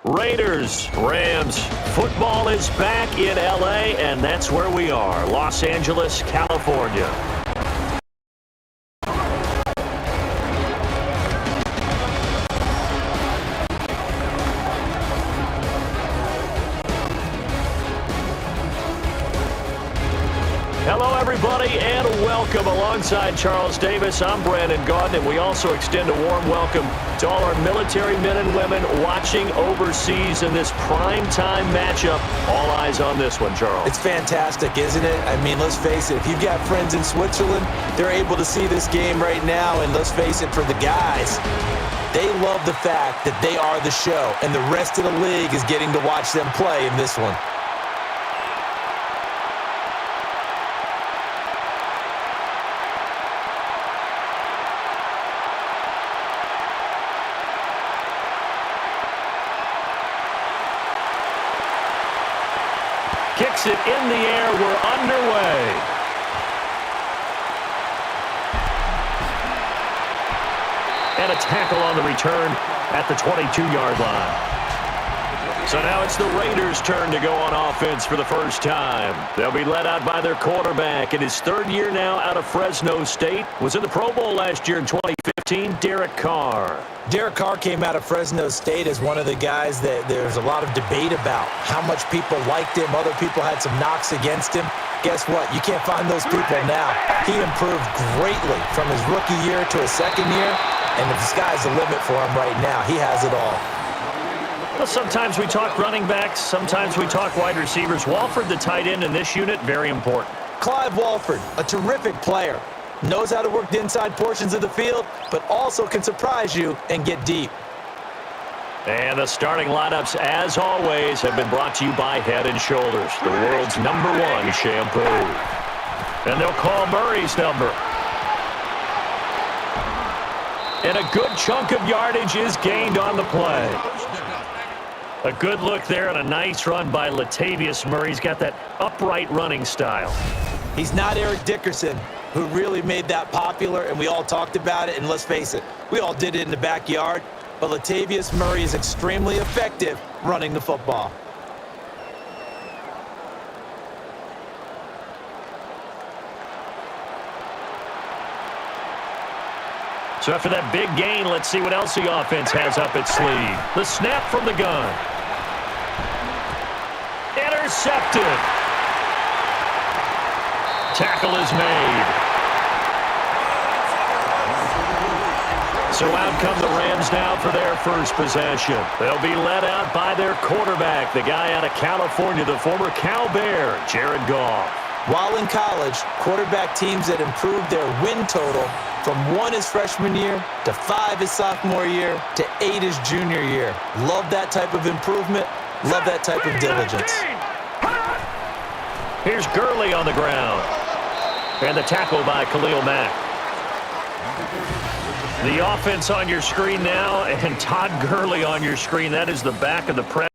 Raiders, Rams, football is back in L.A., and that's where we are, Los Angeles, California. Hello, everybody, and welcome. Alongside Charles Davis, I'm Brandon Gaudin, and we also extend a warm welcome to all our military men and women watching overseas in this primetime matchup. All eyes on this one, Charles. It's fantastic, isn't it? I mean, let's face it, if you've got friends in Switzerland, they're able to see this game right now, and let's face it, for the guys, they love the fact that they are the show, and the rest of the league is getting to watch them play in this one. Kicks it in the air. We're underway. And a tackle on the return at the 22-yard line. So now it's the Raiders' turn to go on offense for the first time. They'll be led out by their quarterback in his third year now out of Fresno State. Was in the Pro Bowl last year in 2015, Derek Carr. Derek Carr came out of Fresno State as one of the guys that there's a lot of debate about how much people liked him. Other people had some knocks against him. Guess what? You can't find those people now. He improved greatly from his rookie year to his second year, and the sky's the limit for him right now. He has it all. Well, sometimes we talk running backs, sometimes we talk wide receivers. Walford, the tight end in this unit, very important. Clive Walford, a terrific player. Knows how to work the inside portions of the field, but also can surprise you and get deep. And the starting lineups, as always, have been brought to you by Head & Shoulders, the world's #1 shampoo. And they'll call Murray's number. And a good chunk of yardage is gained on the play. A good look there and a nice run by Latavius Murray. He's got that upright running style. He's not Eric Dickerson, who really made that popular, and we all talked about it, and let's face it, we all did it in the backyard, but Latavius Murray is extremely effective running the football. So after that big gain, let's see what else the offense has up its sleeve. The snap from the gun. Intercepted. Tackle is made. So out come the Rams now for their first possession. They'll be led out by their quarterback, the guy out of California, the former Cal Bear, Jared Goff. While in college, quarterback teams that improved their win total from 1 his freshman year to 5 his sophomore year to 8 his junior year. Love that type of improvement. Love that type of diligence. Here's Gurley on the ground. And the tackle by Khalil Mack. The offense on your screen now, and Todd Gurley on your screen. That is the back of the press.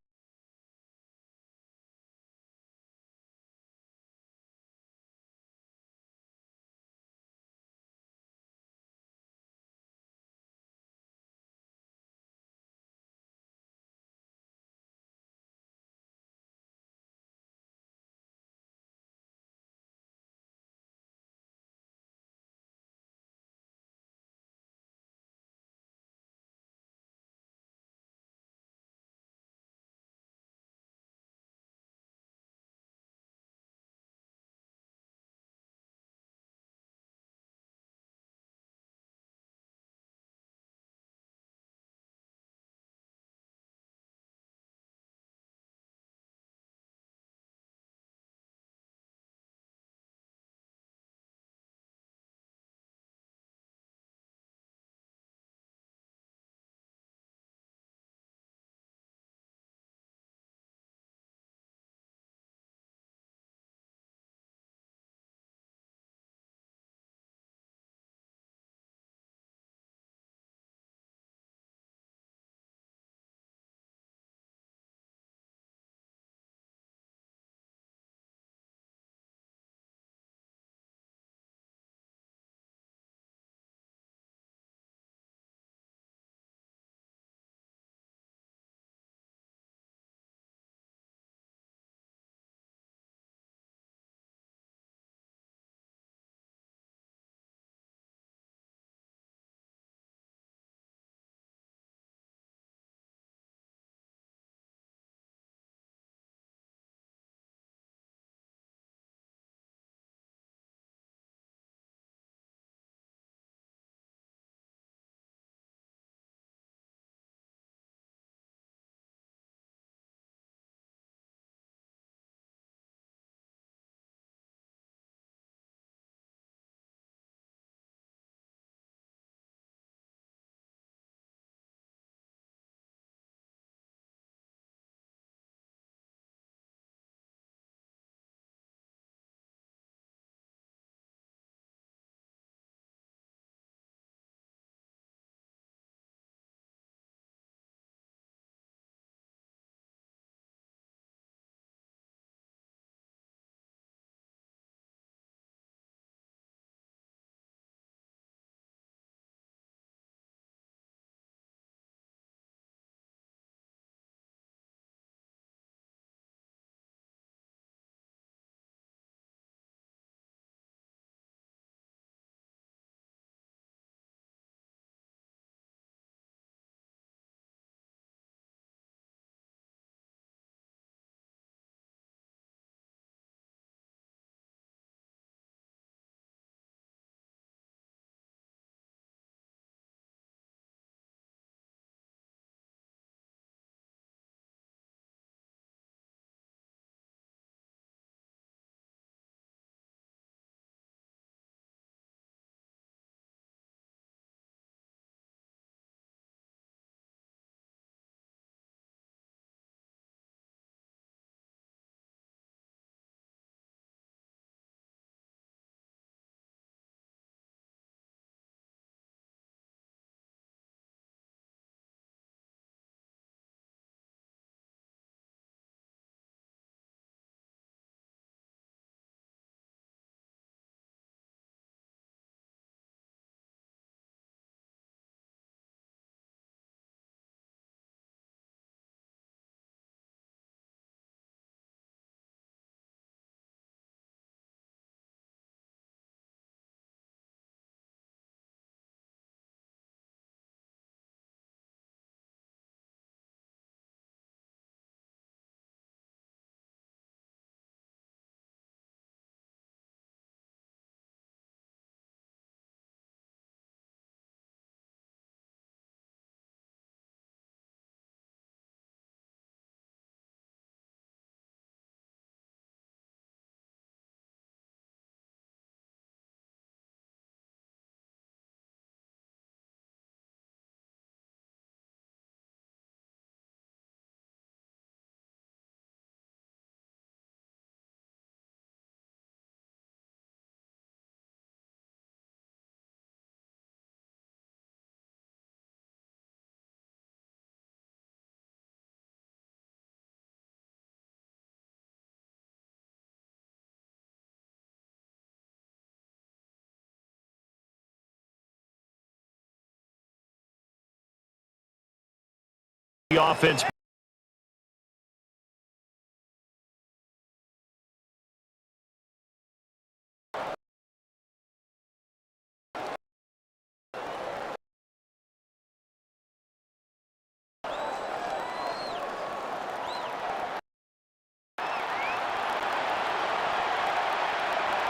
the offense.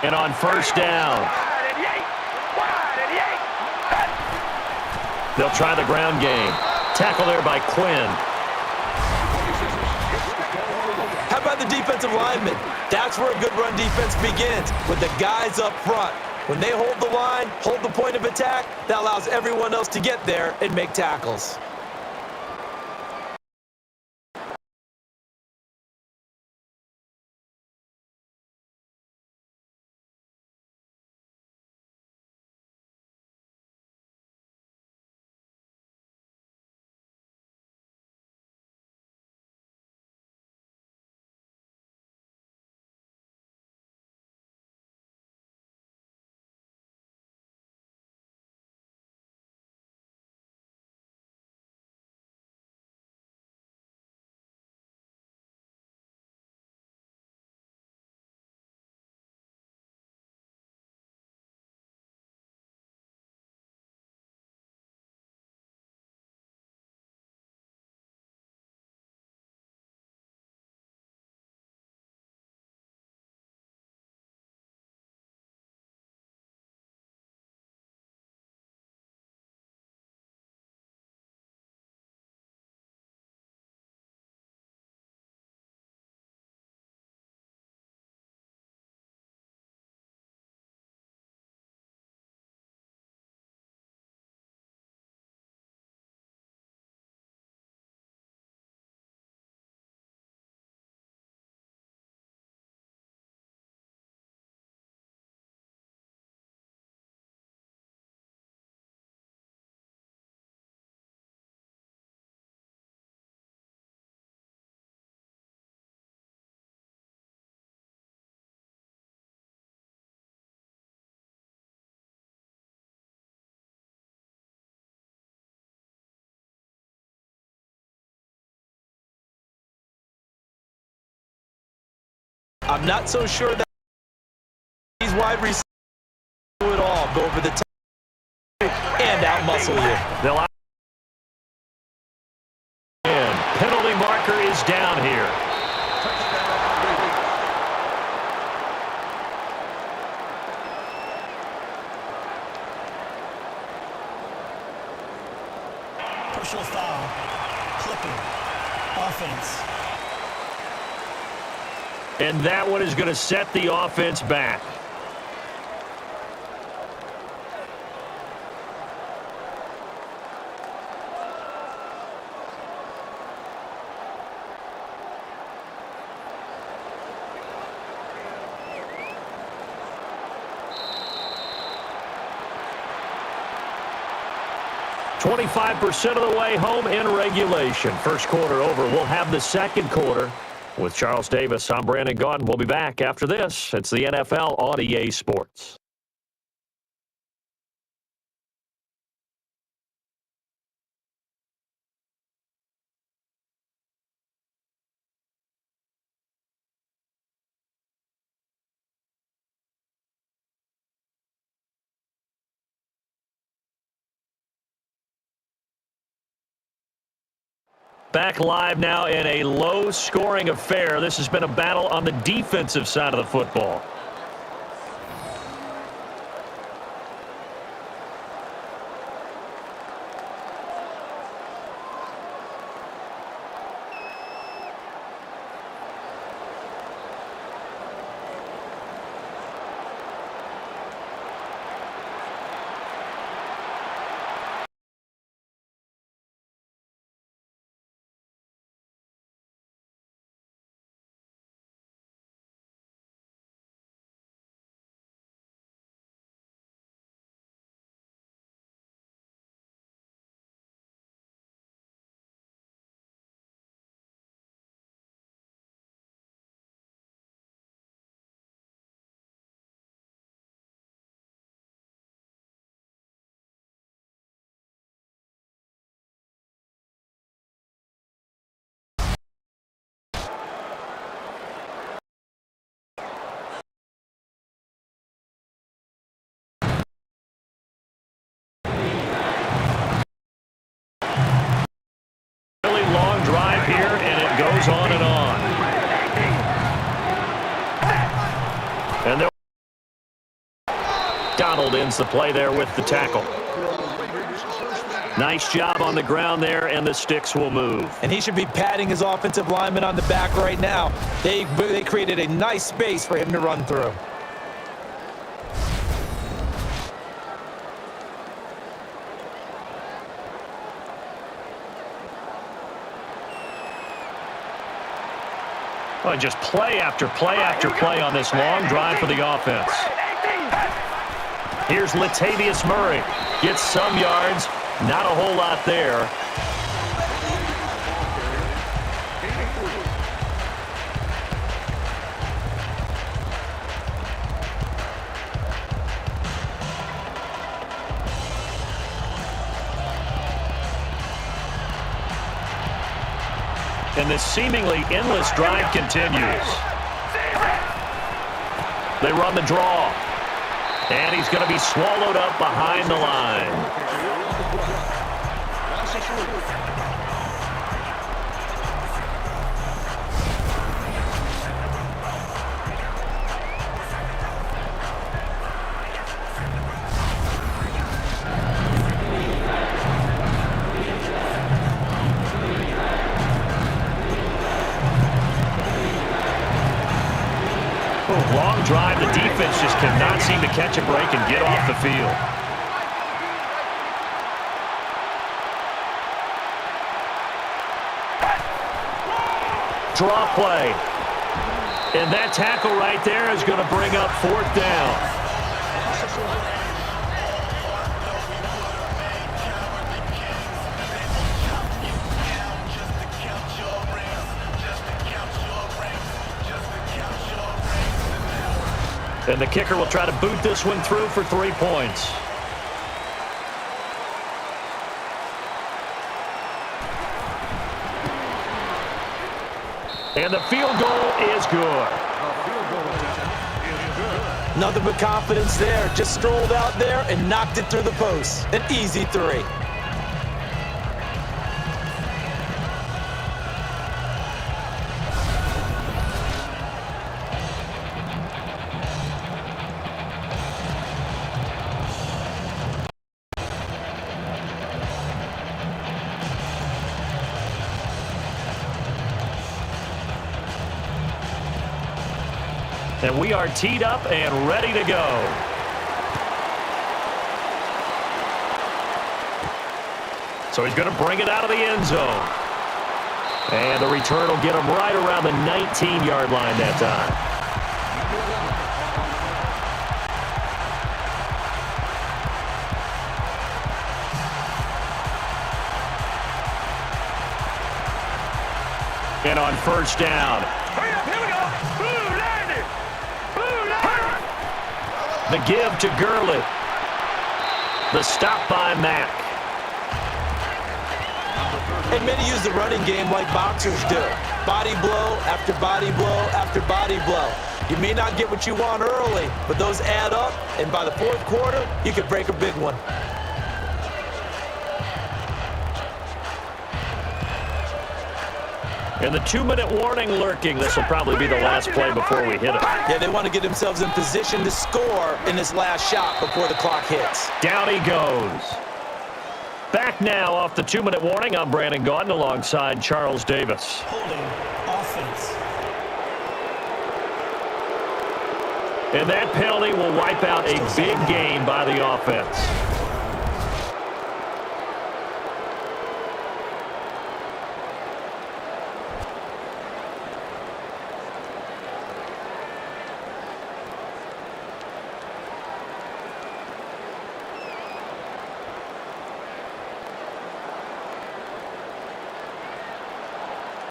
And on first down, they'll try the ground game. Tackle there by Quinn. How about the defensive linemen? That's where a good run defense begins, with the guys up front. When they hold the line, hold the point of attack, that allows everyone else to get there and make tackles. I'm not so sure that these wide receivers do it all. Go over the top and out-muscle you. They'll out. And penalty marker is down here. Personal foul. Clipping. Offense. And that one is going to set the offense back. .5% of the way home in regulation. First quarter over. We'll have the second quarter. With Charles Davis, I'm Brandon Gaudin. We'll be back after this. It's the NFL on EA Sports. Back live now in a low-scoring affair. This has been a battle on the defensive side of the football. goes on and on. And Donald ends the play there with the tackle. Nice job on the ground there, and the sticks will move. And he should be patting his offensive lineman on the back right now. They created a nice space for him to run through. Oh, just play after play after play on this long drive for the offense. Here's Latavius Murray. Gets some yards, not a whole lot there. And this seemingly endless drive continues. They run the draw. And he's going to be swallowed up behind the line. Long drive. The defense just cannot seem to catch a break and get off the field. Draw play. And that tackle right there is going to bring up 4th down. And the kicker will try to boot this one through for 3 points. And the field goal is good. Nothing but confidence there. Just strolled out there and knocked it through the post. An easy 3. And we are teed up and ready to go. So he's going to bring it out of the end zone. And the return will get him right around the 19-yard line that time. And on 1st down. Hurry up, here we go. Blue landed. Blue landed. The give to Gurley. The stop by Mack. And many use the running game like boxers do. Body blow after body blow after body blow. You may not get what you want early, but those add up, and by the 4th quarter, you could break a big one. And the 2-minute warning lurking. This will probably be the last play before we hit it. Yeah, they want to get themselves in position to score in this last shot before the clock hits. Down he goes. Back now off the 2-minute warning. I'm Brandon Gaudin alongside Charles Davis. Holding offense. And that penalty will wipe out a big gain by the offense.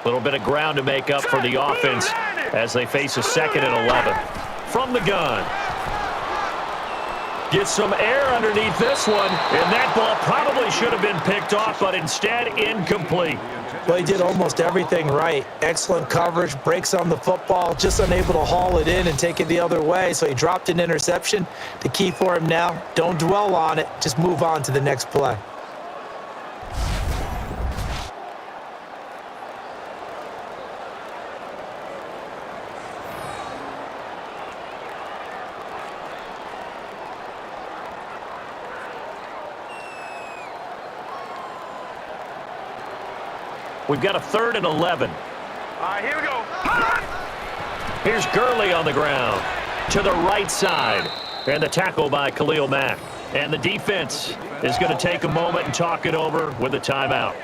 A little bit of ground to make up for the offense as they face a 2nd and 11. From the gun. Gets some air underneath this one, and that ball probably should have been picked off, but instead incomplete. Well, he did almost everything right. Excellent coverage, breaks on the football, just unable to haul it in and take it the other way, so he dropped an interception. The key for him now, don't dwell on it, just move on to the next play. We've got a 3rd and 11. All right, here we go. Here's Gurley on the ground to the right side. And the tackle by Khalil Mack. And the defense is going to take a moment and talk it over with a timeout.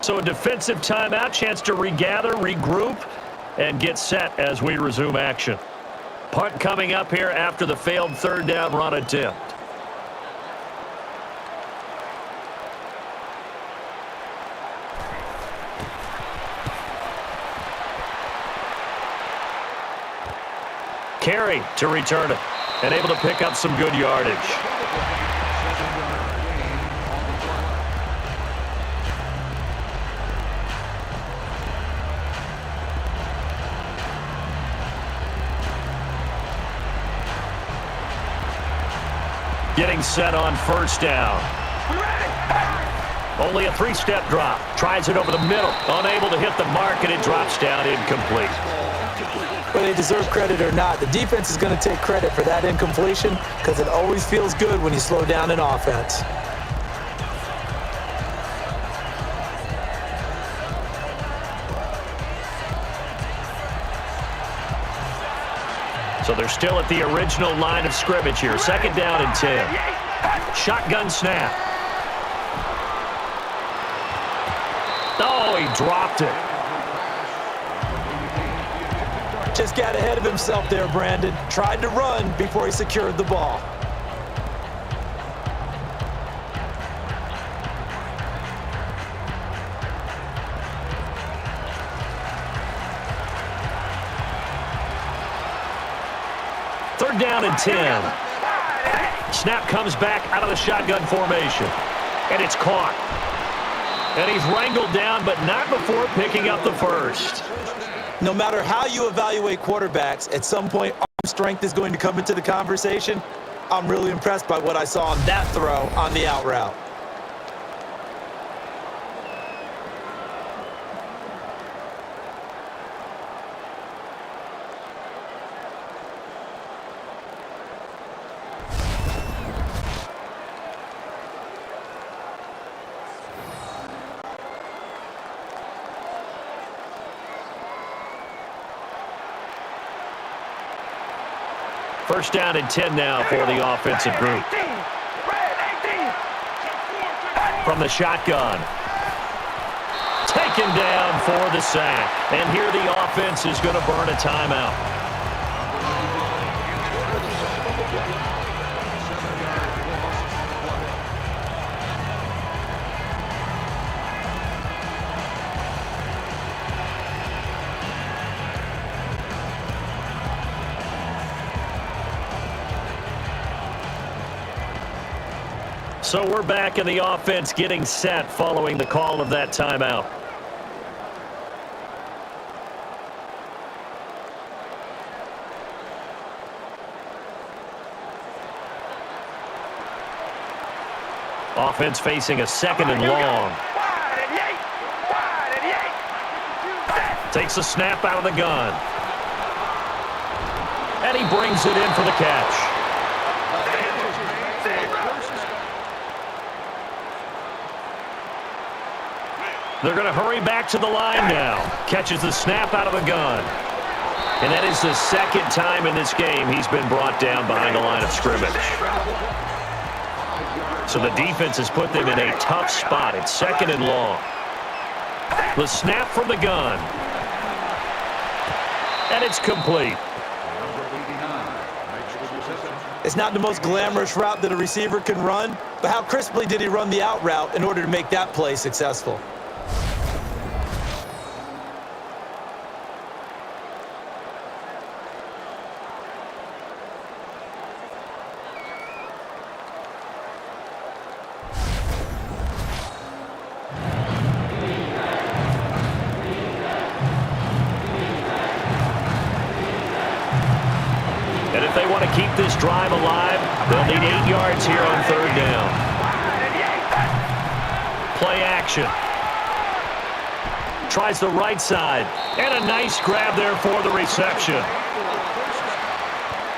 So a defensive timeout, chance to regather, regroup, and get set as we resume action. Punt coming up here after the failed 3rd down run attempt. Carey to return it and able to pick up some good yardage. Getting set on 1st down. Only a 3-step drop. Tries it over the middle. Unable to hit the mark, and it drops down incomplete. Whether they deserve credit or not, the defense is going to take credit for that incompletion because it always feels good when you slow down an offense. So they're still at the original line of scrimmage here. 2nd down and 10. Shotgun snap. Oh, he dropped it. Just got ahead of himself there, Brandon. Tried to run before he secured the ball. Third down and 10. Snap comes back out of the shotgun formation. And it's caught. And he's wrangled down, but not before picking up the first. No matter how you evaluate quarterbacks, at some point, arm strength is going to come into the conversation. I'm really impressed by what I saw on that throw on the out route. First down and 10 now for the offensive group. From the shotgun. Taken down for the sack. And here the offense is going to burn a timeout. So we're back in the offense getting set following the call of that timeout. Offense facing a 2nd and long. Takes a snap out of the gun. And he brings it in for the catch. They're going to hurry back to the line now. Catches the snap out of the gun. And that is the 2nd time in this game he's been brought down behind the line of scrimmage. So the defense has put them in a tough spot. It's 2nd and long. The snap from the gun. And it's complete. It's not the most glamorous route that a receiver can run, but how crisply did he run the out route in order to make that play successful? And if they want to keep this drive alive, they'll need 8 yards here on 3rd down. Play action. Tries the right side. And a nice grab there for the reception.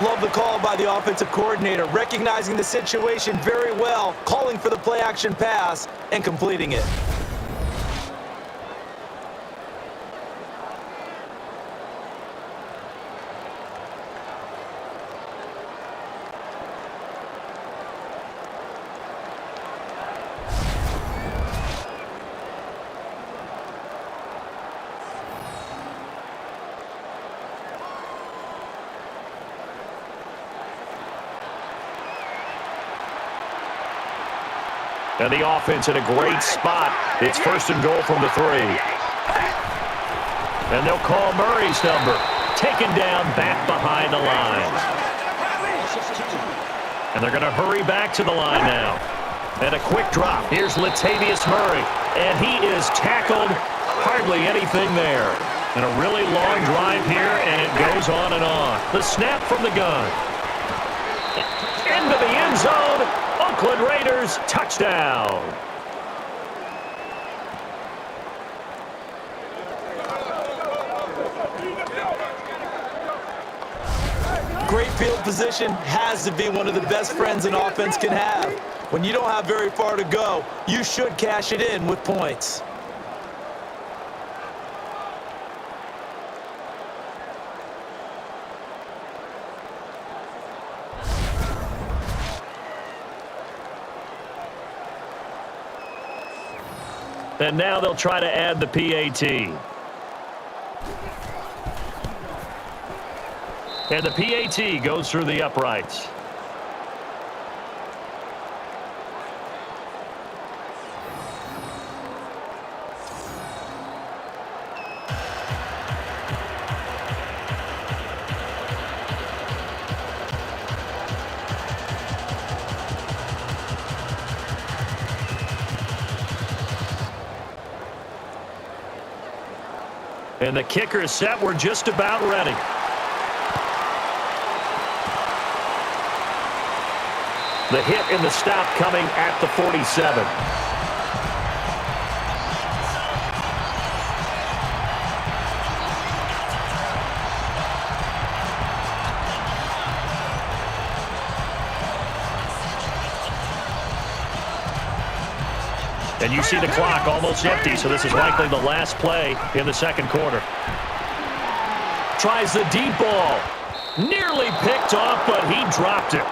Love the call by the offensive coordinator, recognizing the situation very well, calling for the play-action pass, and completing it. And the offense in a great spot. It's first and goal from the 3. And they'll call Murray's number. Taken down back behind the line. And they're going to hurry back to the line now. And a quick drop. Here's Latavius Murray. And he is tackled. Hardly anything there. And a really long drive here, and it goes on and on. The snap from the gun. Into the end zone. Oakland Raiders, touchdown. Great field position has to be one of the best friends an offense can have. When you don't have very far to go, you should cash it in with points. And now they'll try to add the PAT. And the PAT goes through the uprights. And the kicker is set. We're just about ready. The hit and the stop coming at the 47. And you see the clock almost empty, so this is likely the last play in the second quarter. Tries the deep ball. Nearly picked off, but he dropped it.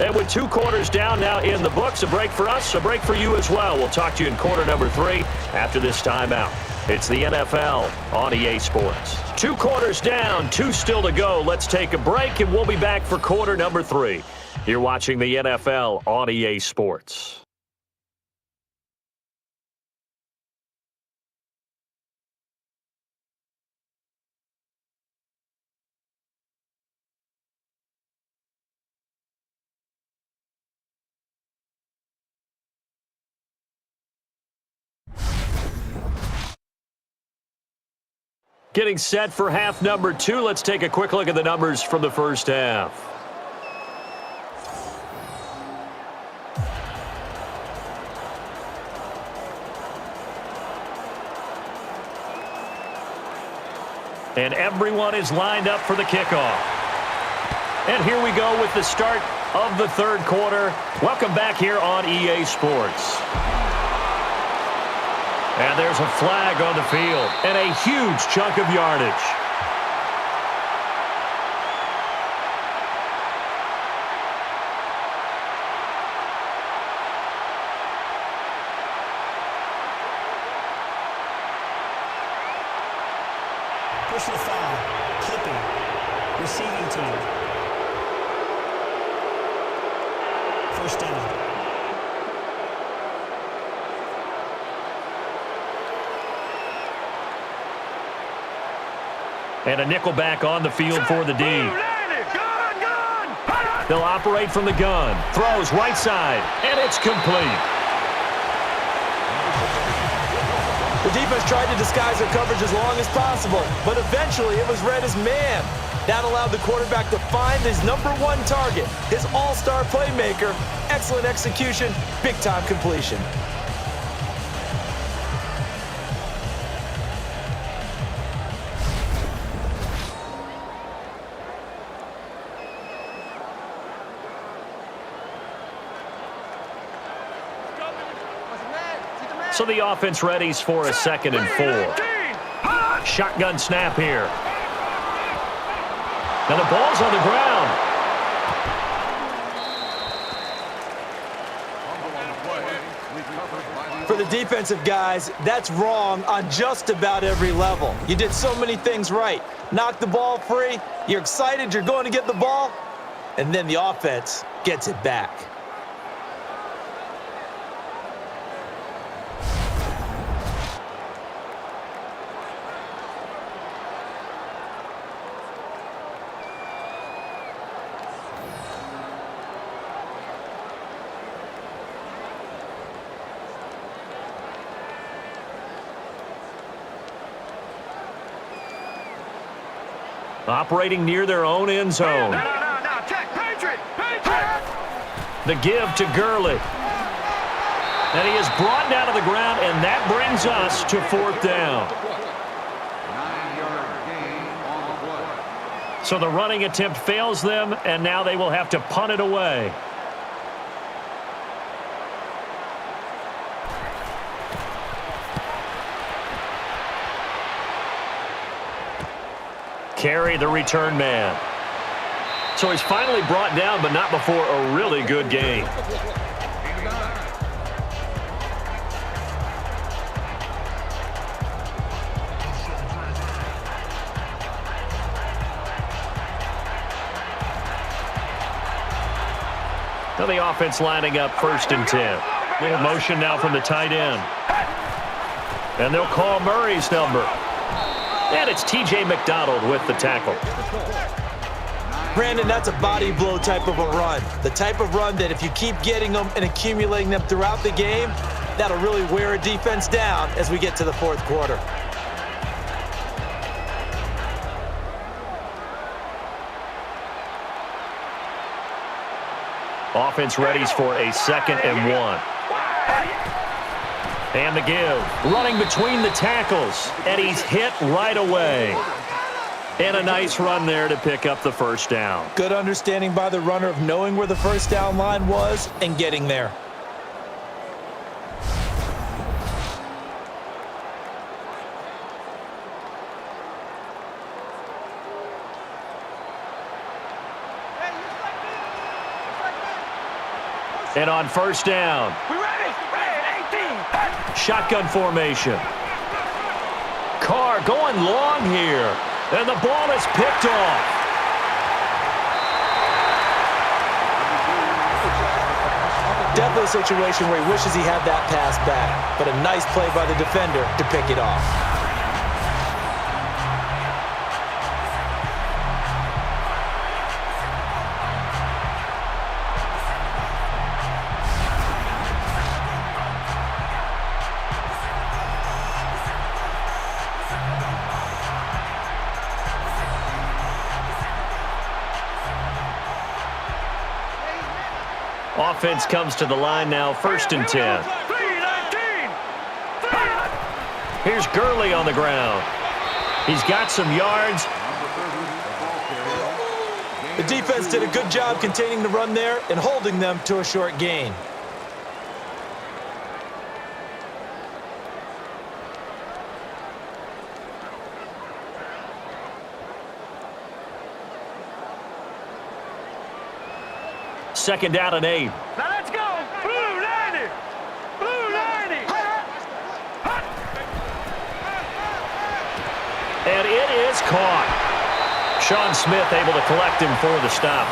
And with 2 quarters down now in the books, a break for us, a break for you as well. We'll talk to you in quarter number 3 after this timeout. It's the NFL on EA Sports. 2 quarters down, 2 still to go. Let's take a break, and we'll be back for quarter number 3. You're watching the NFL on EA Sports. Getting set for half number 2. Let's take a quick look at the numbers from the first half. And everyone is lined up for the kickoff. And here we go with the start of the third quarter. Welcome back here on EA Sports. And there's a flag on the field and a huge chunk of yardage. Personal foul. Clipping. Receiving team. First down. And a nickel back on the field for the D. They'll operate from the gun. Throws right side, and it's complete. The defense tried to disguise their coverage as long as possible, but eventually it was read as man. That allowed the quarterback to find his #1 target, his all-star playmaker. Excellent execution, big-time completion. So the offense readies for a 2nd and 4. Shotgun snap here. Now the ball's on the ground. For the defensive guys, that's wrong on just about every level. You did so many things right. Knock the ball free, you're excited, you're going to get the ball, and then the offense gets it back. Operating near their own end zone. No. Check. Patriot. The give to Gurley. And he is brought down to the ground, and that brings us to 4th down. 9-yard gain on the play. So the running attempt fails them, and now they will have to punt it away. Carry the return man. So he's finally brought down, but not before a really good game. Now the offense lining up 1st and 10. Little motion now from the tight end. And they'll call Murray's number. And it's T.J. McDonald with the tackle. Brandon, that's a body blow type of a run. The type of run that if you keep getting them and accumulating them throughout the game, that'll really wear a defense down as we get to the 4th quarter. Offense readies for a 2nd and 1. And the give. Running between the tackles. And he's hit right away. And a nice run there to pick up the 1st down. Good understanding by the runner of knowing where the 1st down line was and getting there. And on 1st down. We ready? 18. Shotgun formation. Carr going long here. And the ball is picked off. Definitely a situation where he wishes he had that pass back, but a nice play by the defender to pick it off. Offense comes to the line now, 1st and 10. 3-19. Here's Gurley on the ground. He's got some yards. The defense did a good job containing the run there and holding them to a short gain. Second down and 8. Now let's go. Blue 90. Blue 90. And it is caught. Sean Smith able to collect him for the stop.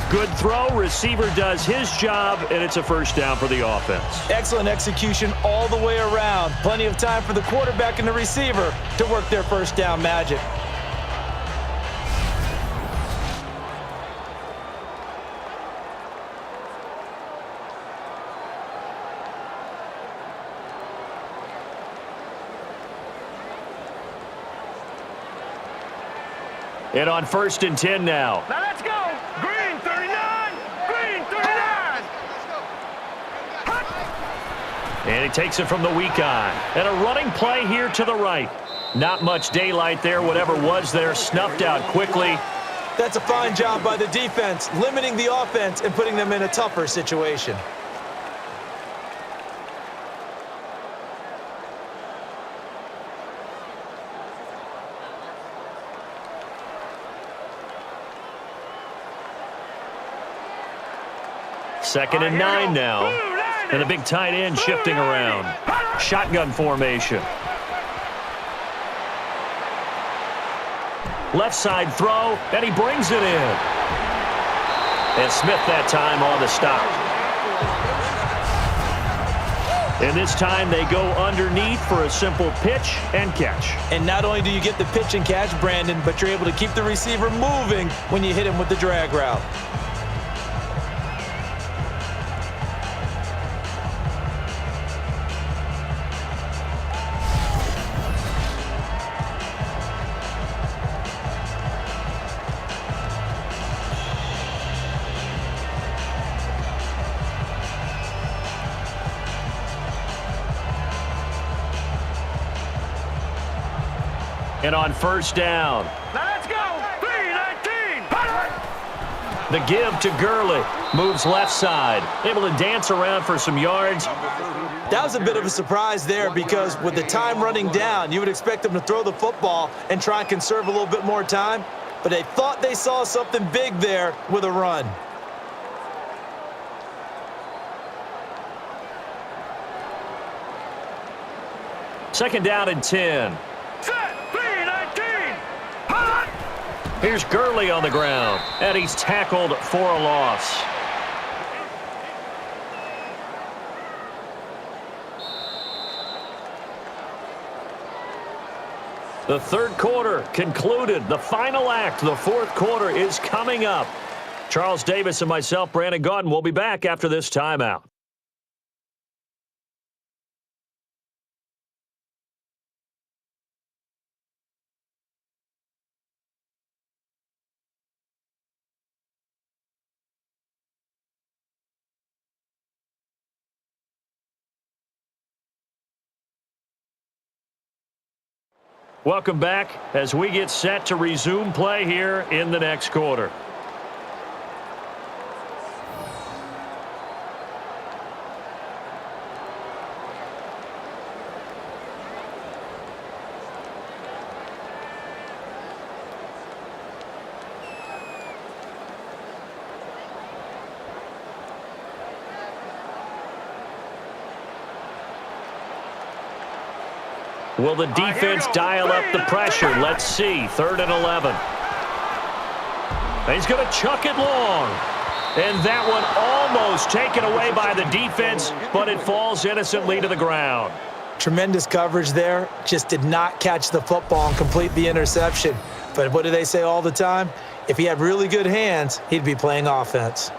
Good throw. Receiver does his job, and it's a 1st down for the offense. Excellent execution all the way around. Plenty of time for the quarterback and the receiver to work their 1st down magic. And on 1st and 10 now. Now let's go. Green 39. Green 39. And he takes it from the weak eye. And a running play here to the right. Not much daylight there. Whatever was there snuffed out quickly. That's a fine job by the defense, limiting the offense and putting them in a tougher situation. Second and 9 now. And a big tight end shifting around. Shotgun formation. Left side throw, and he brings it in. And Smith that time on the stop. And this time they go underneath for a simple pitch and catch. And not only do you get the pitch and catch, Brandon, but you're able to keep the receiver moving when you hit him with the drag route. And on first down, Let's go. 3-19. the give to Gurley. Moves left side. Able to dance around for some yards. That was a bit of a surprise there because with the time running down, you would expect them to throw the football and try and conserve a little bit more time. But they thought they saw something big there with a run. Second down and 10. Set. 3-19. Here's Gurley on the ground, and he's tackled for a loss. The third quarter concluded. The final act, the fourth quarter, is coming up. Charles Davis and myself, Brandon Gaudin, will be back after this timeout. Welcome back as we get set to resume play here in the next quarter. Will the defense dial up the pressure? Let's see. 3rd and 11. He's going to chuck it long. And that one almost taken away by the defense, but it falls innocently to the ground. Tremendous coverage there. Just did not catch the football and complete the interception. But what do they say all the time? If he had really good hands, he'd be playing offense.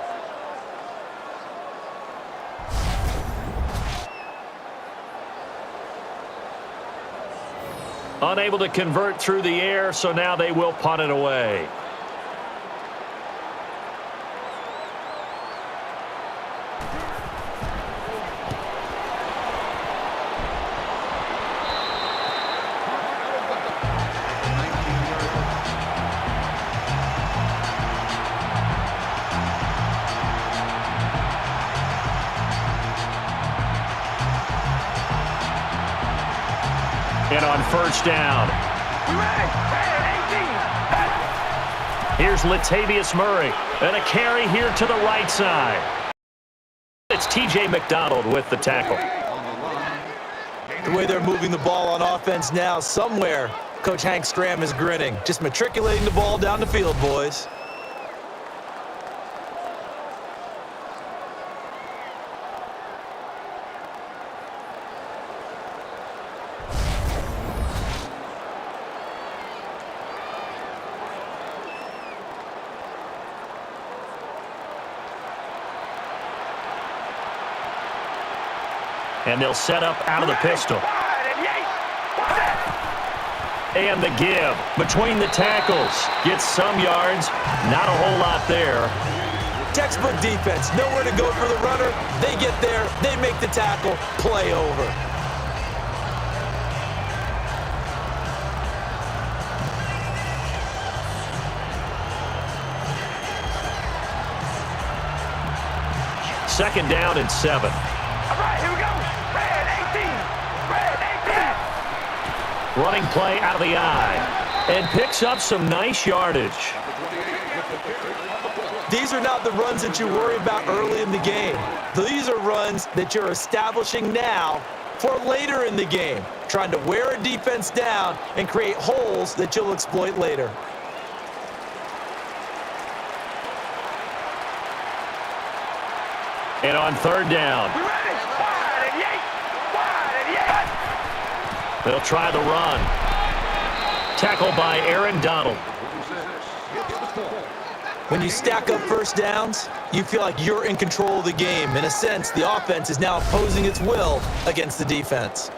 Unable to convert through the air, so now they will punt it away. And on first down, here's Latavius Murray, and a carry here to the right side. It's T.J. McDonald with the tackle. The way they're moving the ball on offense now, somewhere Coach Hank Stram is grinning. Just matriculating the ball down the field, boys. And they'll set up out of the pistol. And the give between the tackles. Gets some yards, not a whole lot there. Textbook defense, nowhere to go for the runner. They get there, they make the tackle, play over. second down and 7. All right, here we go. Red 18. Red 18. Running play out of the eye. And picks up some nice yardage. These are not the runs that you worry about early in the game. These are runs that you're establishing now for later in the game, trying to wear a defense down and create holes that you'll exploit later. And on third down, We ready? Wide and yank. Wide and yank. they'll try the run. Tackled by Aaron Donald. When you stack up first downs, you feel like you're in control of the game. In a sense, the offense is now opposing its will against the defense.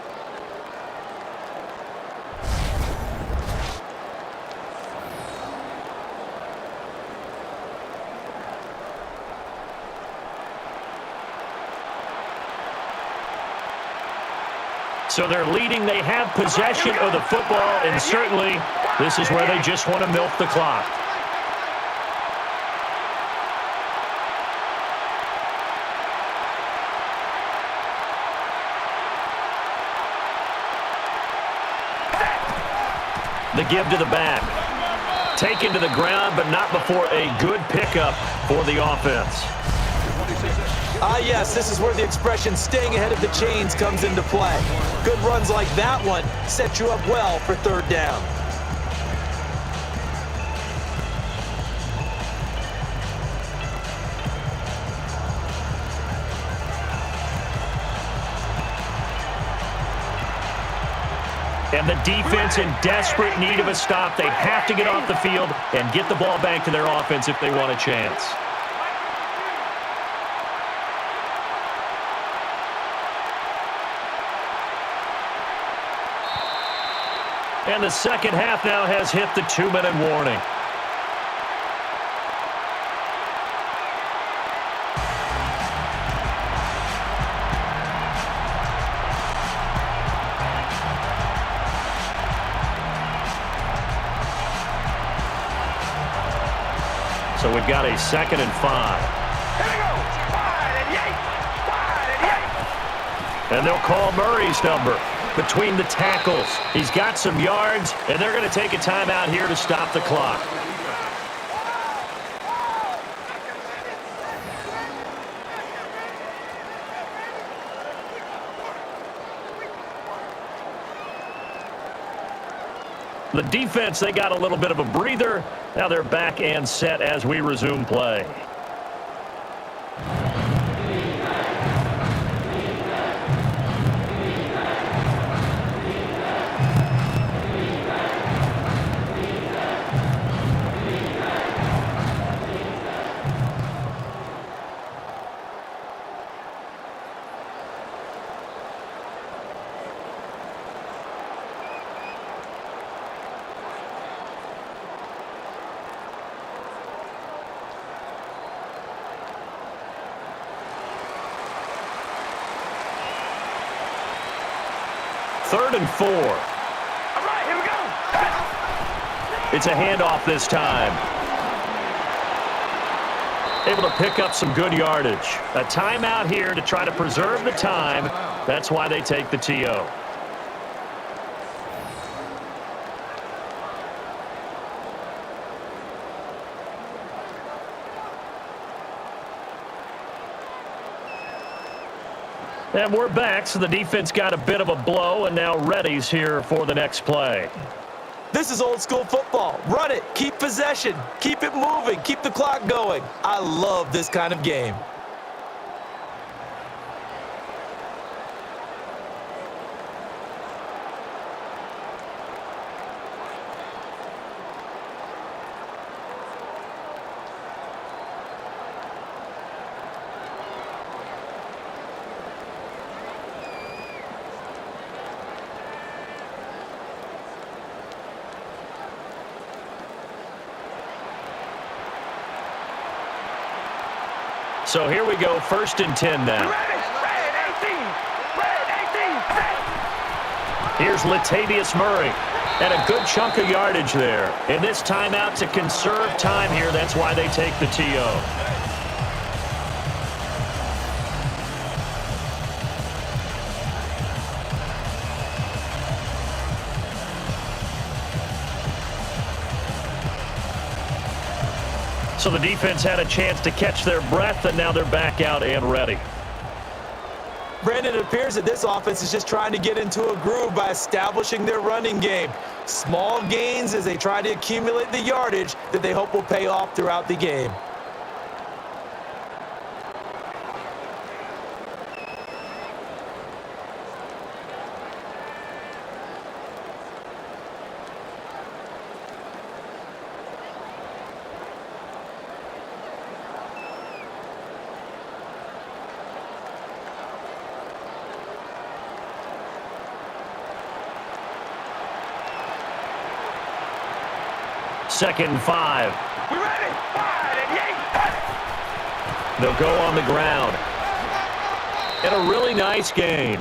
So they're leading. They have possession of the football, and certainly this is where they just want to milk the clock. The give to the back. Taken to the ground, but not before a good pickup for the offense. Yes, this is where the expression staying ahead of the chains comes into play. Good runs like that one set you up well for third down. And the defense in desperate need of a stop. They have to get off the field and get the ball back to their offense if they want a chance. And the second half now has hit the 2-minute warning. So we've got a 2nd and 5. Here we go. Wide and yank. Wide and yank. And they'll call Murray's number between the tackles. He's got some yards, and they're going to take a timeout here to stop the clock. The defense, they got a little bit of a breather. Now they're back and set as we resume play. Third and 4. All right, here we go. It's a handoff this time. Able to pick up some good yardage. A timeout here to try to preserve the time. That's why they take the TO. And we're back, so the defense got a bit of a blow, and now ready's here for the next play. This is old school football. Run it, keep possession, keep it moving, keep the clock going. I love this kind of game. So here we go, 1st and 10 now. Ready? Red 18. Red 18. Set. Here's Latavius Murray. And a good chunk of yardage there. And this timeout to conserve time here. That's why they take the TO. So the defense had a chance to catch their breath, and now they're back out and ready. Brandon, it appears that this offense is just trying to get into a groove by establishing their running game. Small gains as they try to accumulate the yardage that they hope will pay off throughout the game. Second and 5. We ready? Wide and yank. They'll go on the ground. And a really nice gain.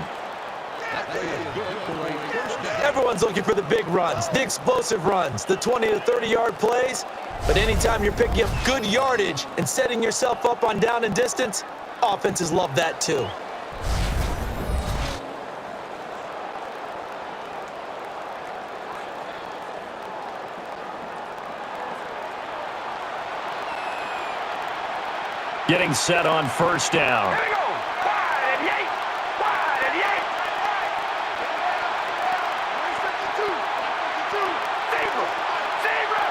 Everyone's looking for the big runs, the explosive runs, the 20 to 30-yard plays. But anytime you're picking up good yardage and setting yourself up on down and distance, offenses love that too. Getting set on first down. Here we go. Wide and yank. Wide and yank. Zebra. Zebra.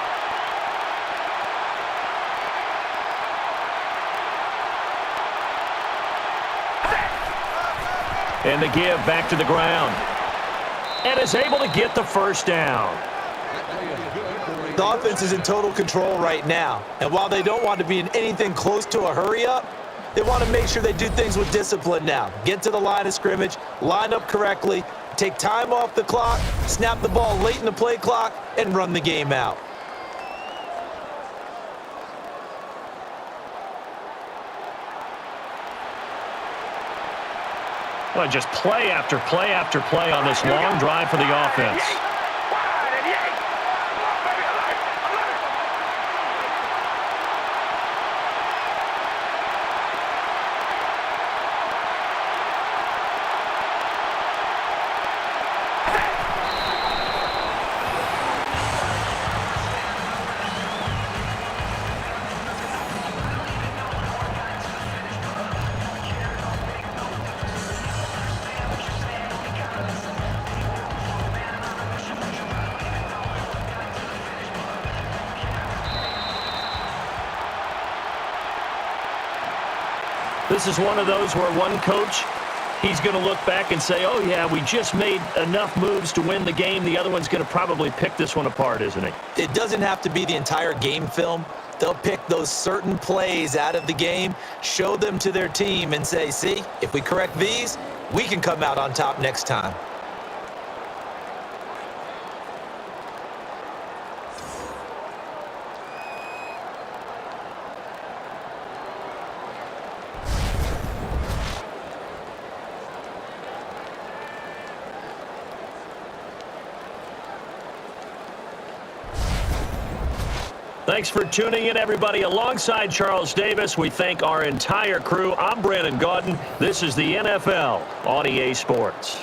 And the give back to the ground. And is able to get the first down. The offense is in total control right now. And while they don't want to be in anything close to a hurry-up, they want to make sure they do things with discipline now. Get to the line of scrimmage, line up correctly, take time off the clock, snap the ball late in the play clock, and run the game out. Well, just play after play after play on this long drive for the offense. Wide and yank. Come on, baby. Alert. Alert. This is one of those where one coach, he's going to look back and say, oh, yeah, we just made enough moves to win the game. The other one's going to probably pick this one apart, isn't he? It doesn't have to be the entire game film. They'll pick those certain plays out of the game, show them to their team, and say, see, if we correct these, we can come out on top next time. Thanks for tuning in, everybody. Alongside Charles Davis, we thank our entire crew. I'm Brandon Gaudin. This is the NFL on EA Sports.